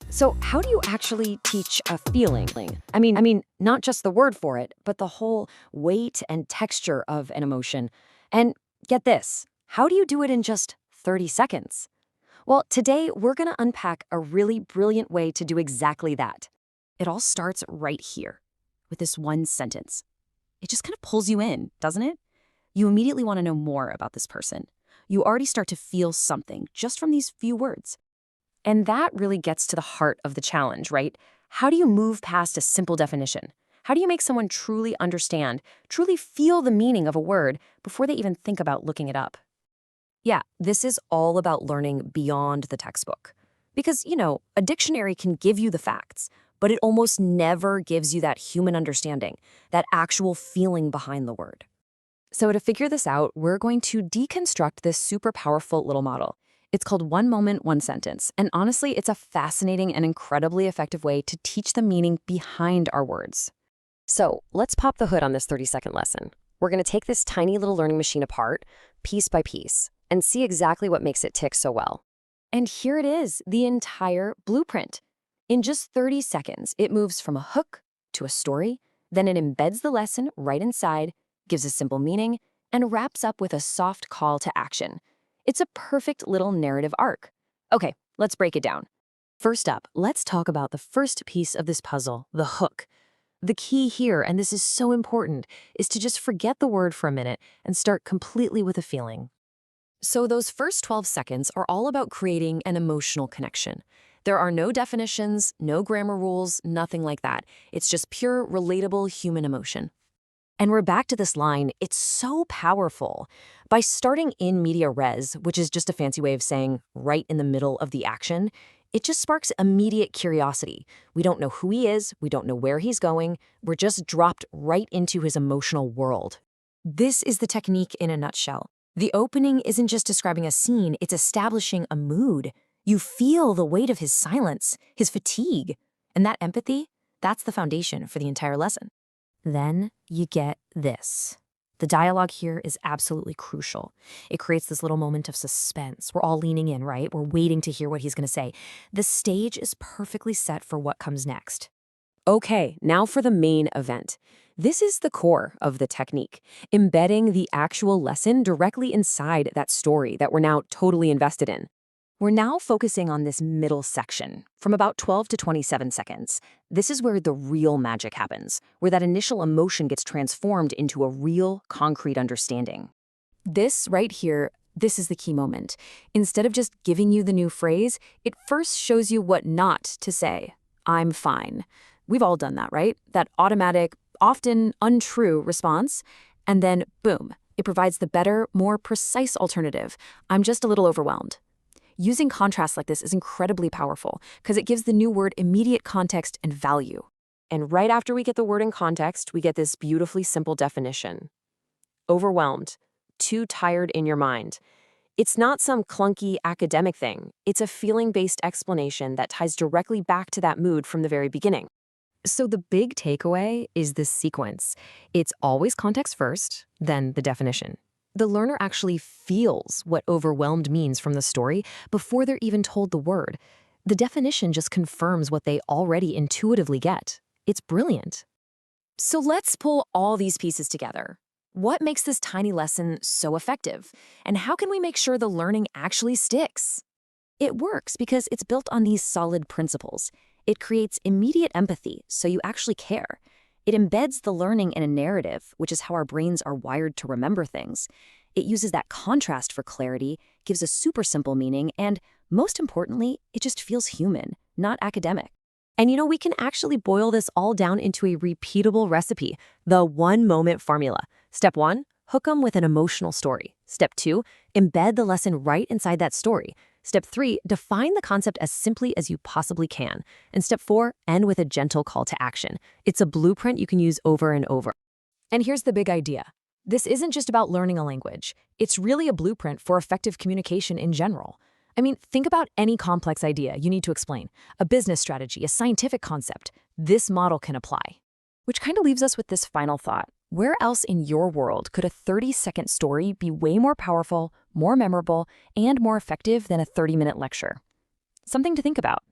So how do you actually teach a feeling? I mean, not just the word for it, but the whole weight and texture of an emotion. And get this, how do you do it in just 30 seconds? Well, today we're going to unpack a really brilliant way to do exactly that. It all starts right here with this one sentence. It just kind of pulls you in, doesn't it? You immediately want to know more about this person. You already start to feel something just from these few words. And that really gets to the heart of the challenge, right? How do you move past a simple definition? How do you make someone truly understand, truly feel the meaning of a word before they even think about looking it up? Yeah, this is all about learning beyond the textbook. Because, a dictionary can give you the facts, but it almost never gives you that human understanding, that actual feeling behind the word. So to figure this out, we're going to deconstruct this super powerful little model. It's called One Moment, One Sentence. And honestly, it's a fascinating and incredibly effective way to teach the meaning behind our words. So let's pop the hood on this 30-second lesson. We're going to take this tiny little learning machine apart, piece by piece, and see exactly what makes it tick so well. And here it is, the entire blueprint. In just 30 seconds, it moves from a hook to a story, then it embeds the lesson right inside, gives a simple meaning, and wraps up with a soft call to action. It's a perfect little narrative arc. Okay, let's break it down. First up, let's talk about the first piece of this puzzle, the hook. The key here, and this is so important, is to just forget the word for a minute and start completely with a feeling. So those first 12 seconds are all about creating an emotional connection. There are no definitions, no grammar rules, nothing like that. It's just pure, relatable human emotion. And we're back to this line, it's so powerful. By starting in media res, which is just a fancy way of saying right in the middle of the action, it just sparks immediate curiosity. We don't know who he is, we don't know where he's going, we're just dropped right into his emotional world. This is the technique in a nutshell. The opening isn't just describing a scene, it's establishing a mood. You feel the weight of his silence, his fatigue, and that empathy, that's the foundation for the entire lesson. Then you get this. The dialogue here is absolutely crucial. It creates this little moment of suspense. We're all leaning in, right? We're waiting to hear what he's going to say. The stage is perfectly set for what comes next. Okay, now for the main event. This is the core of the technique, embedding the actual lesson directly inside that story that we're now totally invested in. We're now focusing on this middle section, from about 12 to 27 seconds. This is where the real magic happens, where that initial emotion gets transformed into a real, concrete understanding. This right here, this is the key moment. Instead of just giving you the new phrase, it first shows you what not to say. I'm fine. We've all done that, right? That automatic, often untrue response. And then, boom, it provides the better, more precise alternative. I'm just a little overwhelmed. Using contrast like this is incredibly powerful because it gives the new word immediate context and value. And right after we get the word in context, we get this beautifully simple definition. Overwhelmed, too tired in your mind. It's not some clunky academic thing. It's a feeling-based explanation that ties directly back to that mood from the very beginning. So the big takeaway is this sequence. It's always context first, then the definition. The learner actually feels what overwhelmed means from the story before they're even told the word. The definition just confirms what they already intuitively get. It's brilliant. So let's pull all these pieces together. What makes this tiny lesson so effective? And how can we make sure the learning actually sticks? It works because it's built on these solid principles. It creates immediate empathy, so you actually care. It embeds the learning in a narrative, which is how our brains are wired to remember things. It uses that contrast for clarity, gives a super simple meaning, and most importantly, it just feels human, not academic. And we can actually boil this all down into a repeatable recipe, the one-moment formula. Step 1, hook them with an emotional story. Step 2, embed the lesson right inside that story. Step 3, define the concept as simply as you possibly can. And step 4, end with a gentle call to action. It's a blueprint you can use over and over. And here's the big idea. This isn't just about learning a language. It's really a blueprint for effective communication in general. I mean, think about any complex idea you need to explain, a business strategy, a scientific concept. This model can apply. Which kind of leaves us with this final thought. Where else in your world could a 30-second story be way more powerful, more memorable, and more effective than a 30-minute lecture? Something to think about.